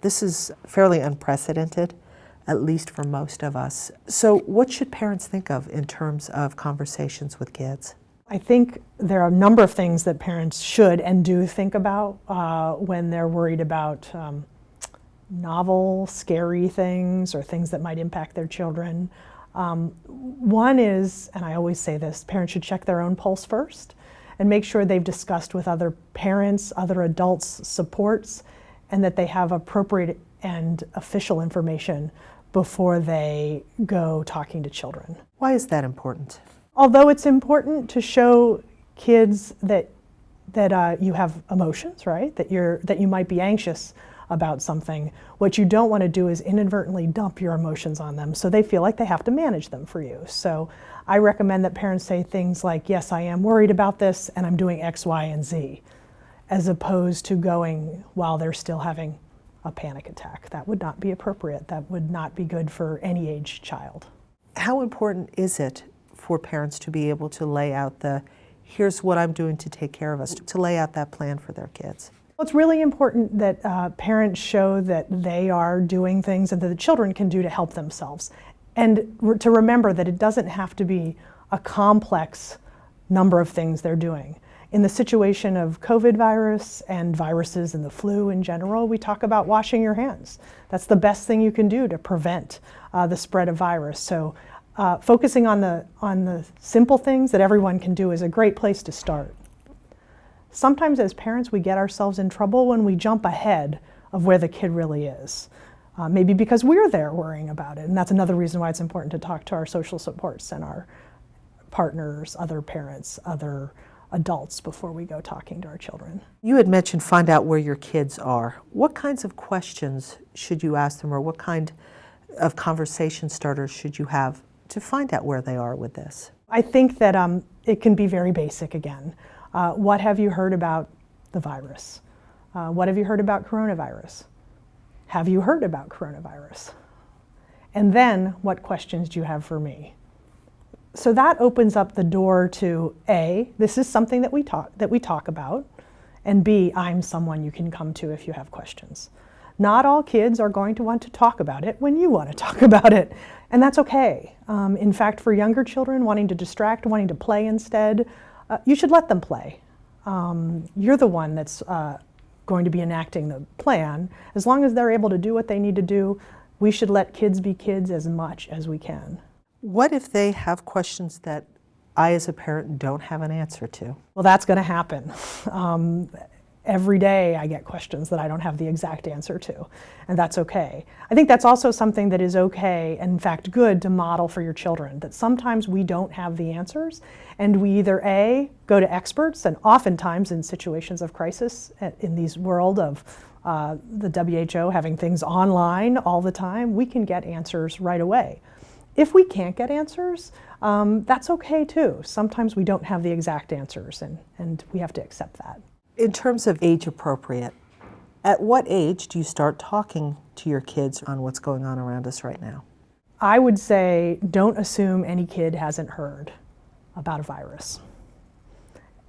This is fairly unprecedented, at least for most of us. So what should parents think of in terms of conversations with kids? I think there are a number of things that parents should and do think about when they're worried about novel, scary things or things that might impact their children. One is, and I always say this, parents should check their own pulse first and make sure they've discussed with other parents, other adults, supports, and that they have appropriate and official information before they go talking to children. Why is that important? Although it's important to show kids that you have emotions, right? That you might be anxious about something. What you don't want to do is inadvertently dump your emotions on them so they feel like they have to manage them for you. So I recommend that parents say things like, yes, I am worried about this and I'm doing X, Y, and Z, as opposed to going while they're still having a panic attack. That would not be appropriate. That would not be good for any age child. How important is it for parents to be able to lay out here's what I'm doing to take care of us, to lay out that plan for their kids? Well, it's really important that parents show that they are doing things and that the children can do to help themselves. And to remember that it doesn't have to be a complex number of things they're doing. In the situation of COVID virus and viruses and the flu in general, we talk about washing your hands. That's the best thing you can do to prevent the spread of virus. So focusing on the simple things that everyone can do is a great place to start. Sometimes as parents we get ourselves in trouble when we jump ahead of where the kid really is. Maybe because we're there worrying about it, and that's another reason why it's important to talk to our social supports and our partners, other parents, other adults before we go talking to our children. You had mentioned find out where your kids are. What kinds of questions should you ask them, or what kind of conversation starters should you have to find out where they are with this? I think that it can be very basic again. What have you heard about the virus? What have you heard about coronavirus? Have you heard about coronavirus? And then, what questions do you have for me? So that opens up the door to A, this is something that we talk about, and B, I'm someone you can come to if you have questions. Not all kids are going to want to talk about it when you want to talk about it, and that's okay. In fact, for younger children wanting to distract, wanting to play instead, you should let them play. You're the one that's going to be enacting the plan. As long as they're able to do what they need to do, we should let kids be kids as much as we can. What if they have questions that I as a parent don't have an answer to? Well, that's going to happen. Every day I get questions that I don't have the exact answer to, and that's okay. I think that's also something that is okay, and in fact good, to model for your children, that sometimes we don't have the answers, and we either A, go to experts, and oftentimes in situations of crisis, in these world of the WHO having things online all the time, we can get answers right away. If we can't get answers, that's okay too. Sometimes we don't have the exact answers, and we have to accept that. In terms of age appropriate, at what age do you start talking to your kids on what's going on around us right now? I would say don't assume any kid hasn't heard about a virus.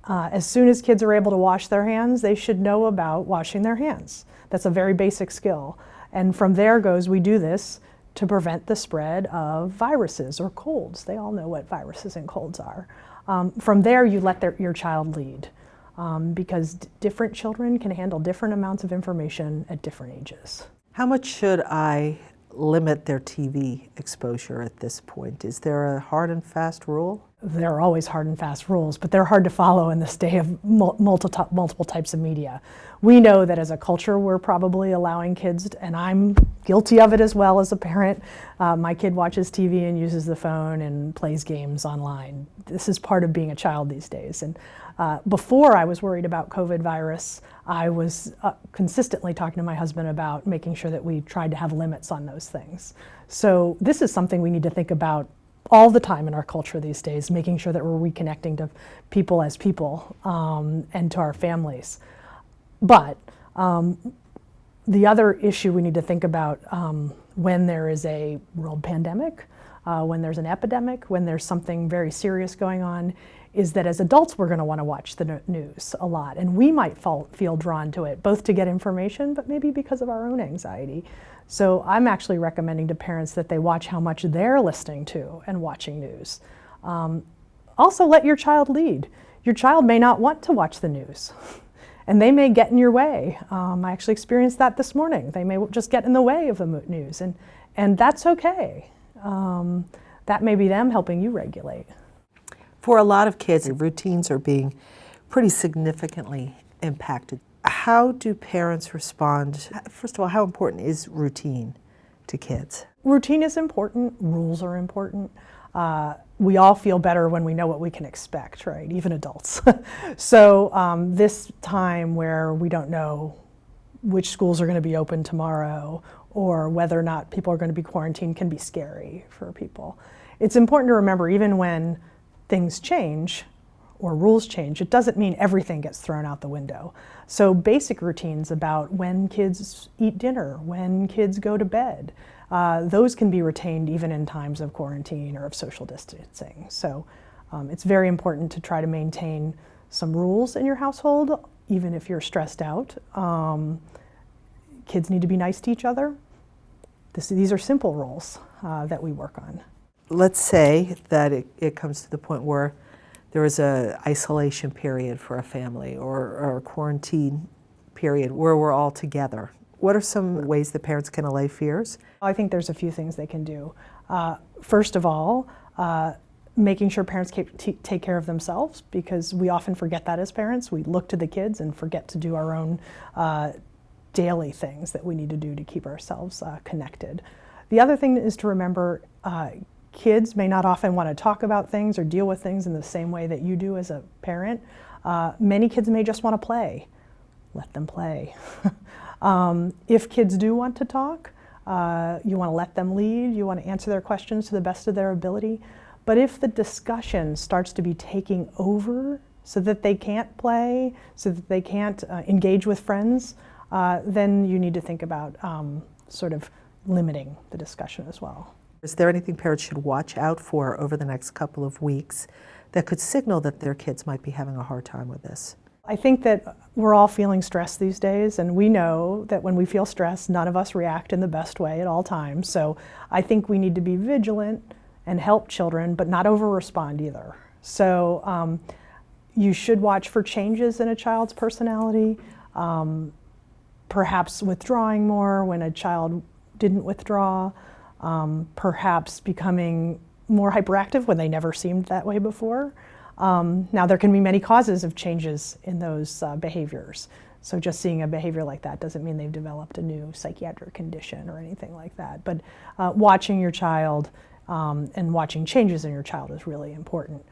As soon as kids are able to wash their hands, they should know about washing their hands. That's a very basic skill. And from there goes, we do this to prevent the spread of viruses or colds. They all know what viruses and colds are. From there, you let your child lead. Because different children can handle different amounts of information at different ages. How much should I limit their TV exposure at this point? Is there a hard and fast rule? There are always hard and fast rules, but they're hard to follow in this day of multiple types of media. We know that as a culture we're probably allowing kids, and I'm guilty of it as well as a parent. My kid watches TV and uses the phone and plays games online. This is part of being a child these days. And before I was worried about COVID virus, I was consistently talking to my husband about making sure that we tried to have limits on those things. So this is something we need to think about all the time in our culture these days, making sure that we're reconnecting to people as people and to our families. But the other issue we need to think about when there is a world pandemic when there's an epidemic, when there's something very serious going on, is that as adults we're going to want to watch the news a lot, and we might feel drawn to it, both to get information, but maybe because of our own anxiety. So I'm actually recommending to parents that they watch how much they're listening to and watching news. Also, let your child lead. Your child may not want to watch the news, and they may get in your way. I actually experienced that this morning. They may just get in the way of the news, and that's okay. That may be them helping you regulate. For a lot of kids, routines are being pretty significantly impacted. How do parents respond? First of all, how important is routine to kids? Routine is important. Rules are important. We all feel better when we know what we can expect, right? Even adults. So this time where we don't know which schools are going to be open tomorrow or whether or not people are going to be quarantined can be scary for people. It's important to remember, even when things change or rules change, it doesn't mean everything gets thrown out the window. So basic routines about when kids eat dinner, when kids go to bed, those can be retained even in times of quarantine or of social distancing. So it's very important to try to maintain some rules in your household, even if you're stressed out. Kids need to be nice to each other. These are simple rules that we work on. Let's say that it comes to the point where there is an isolation period for a family or a quarantine period where we're all together. What are some ways that parents can allay fears? I think there's a few things they can do. First of all, making sure parents take care of themselves, because we often forget that as parents. We look to the kids and forget to do our own daily things that we need to do to keep ourselves connected. The other thing is to remember kids may not often want to talk about things or deal with things in the same way that you do as a parent. Many kids may just want to play. Let them play. If kids do want to talk, you want to let them lead. You want to answer their questions to the best of their ability. But if the discussion starts to be taking over so that they can't play, so that they can't engage with friends, then you need to think about sort of limiting the discussion as well. Is there anything parents should watch out for over the next couple of weeks that could signal that their kids might be having a hard time with this? I think that we're all feeling stress these days, and we know that when we feel stressed, none of us react in the best way at all times. So I think we need to be vigilant and help children, but not over-respond either. So you should watch for changes in a child's personality, perhaps withdrawing more when a child didn't withdraw, perhaps becoming more hyperactive when they never seemed that way before. Now, there can be many causes of changes in those behaviors. So just seeing a behavior like that doesn't mean they've developed a new psychiatric condition or anything like that. But watching your child and watching changes in your child is really important.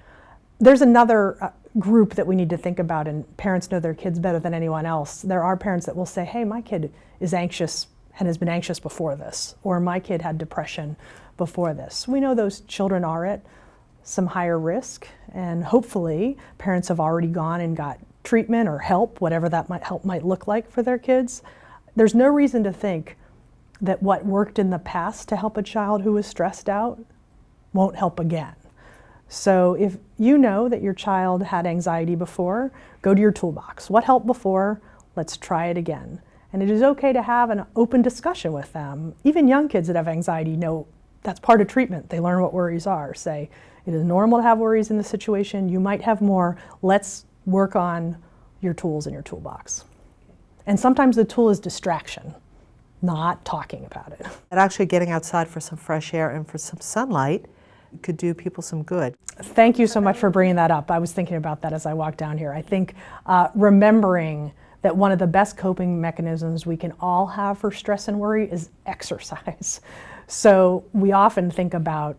There's another group that we need to think about, and parents know their kids better than anyone else. There are parents that will say, hey, my kid is anxious and has been anxious before this, or my kid had depression before this. We know those children are at some higher risk, and hopefully parents have already gone and got treatment or help, whatever that help might look like for their kids. There's no reason to think that what worked in the past to help a child who is stressed out won't help again. So if you know that your child had anxiety before, go to your toolbox. What helped before? Let's try it again. And it is okay to have an open discussion with them. Even young kids that have anxiety know that's part of treatment. They learn what worries are. Say, it is normal to have worries in this situation. You might have more. Let's work on your tools in your toolbox. And sometimes the tool is distraction, not talking about it. And actually getting outside for some fresh air and for some sunlight could do people some good. Thank you so much for bringing that up. I was thinking about that as I walked down here. I think remembering that one of the best coping mechanisms we can all have for stress and worry is exercise. So we often think about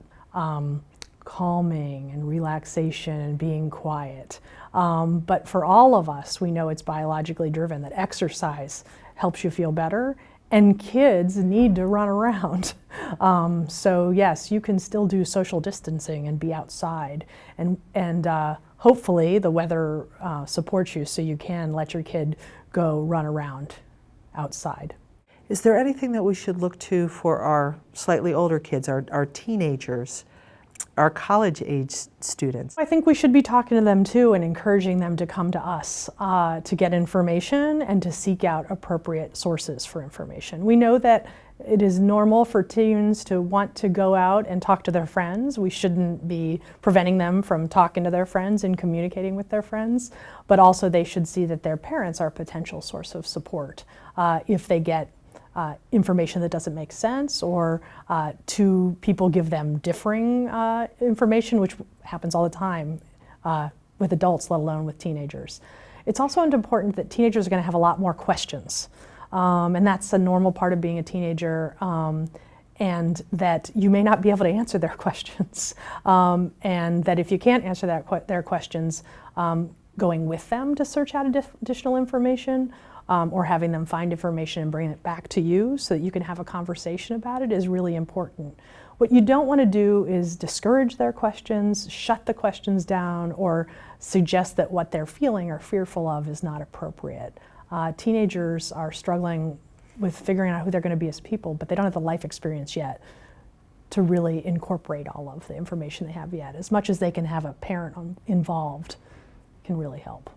calming and relaxation and being quiet. But for all of us, we know it's biologically driven, that exercise helps you feel better, and kids need to run around. So yes, you can still do social distancing and be outside, and hopefully the weather supports you so you can let your kid go run around outside. Is there anything that we should look to for our slightly older kids, our teenagers, our college-age students? I think we should be talking to them too and encouraging them to come to us to get information and to seek out appropriate sources for information. We know that it is normal for teens to want to go out and talk to their friends. We shouldn't be preventing them from talking to their friends and communicating with their friends, but also they should see that their parents are a potential source of support if they get information that doesn't make sense, or two people give them differing information, which happens all the time with adults, let alone with teenagers. It's also important that teenagers are going to have a lot more questions, and that's a normal part of being a teenager, and that you may not be able to answer their questions, and that if you can't answer their questions, going with them to search out additional information, or having them find information and bring it back to you so that you can have a conversation about it is really important. What you don't want to do is discourage their questions, shut the questions down, or suggest that what they're feeling or fearful of is not appropriate. Teenagers are struggling with figuring out who they're going to be as people, but they don't have the life experience yet to really incorporate all of the information they have yet. As much as they can have a parent involved can really help.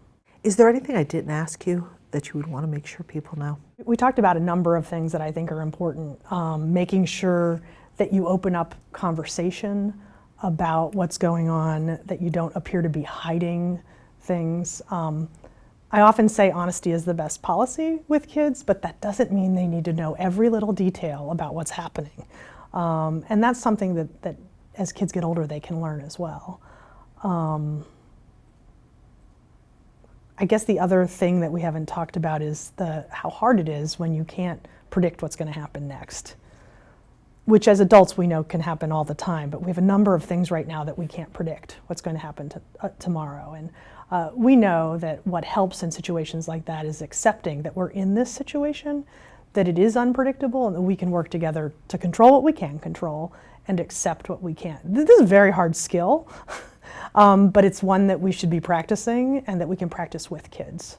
Is there anything I didn't ask you that you would want to make sure people know? We talked about a number of things that I think are important. Making sure that you open up conversation about what's going on, that you don't appear to be hiding things. I often say honesty is the best policy with kids, but that doesn't mean they need to know every little detail about what's happening. And that's something that as kids get older, they can learn as well. I guess the other thing that we haven't talked about is how hard it is when you can't predict what's going to happen next, which as adults we know can happen all the time, but we have a number of things right now that we can't predict what's going to happen tomorrow. And we know that what helps in situations like that is accepting that we're in this situation, that it is unpredictable, and that we can work together to control what we can control and accept what we can't. This is a very hard skill. But it's one that we should be practicing and that we can practice with kids.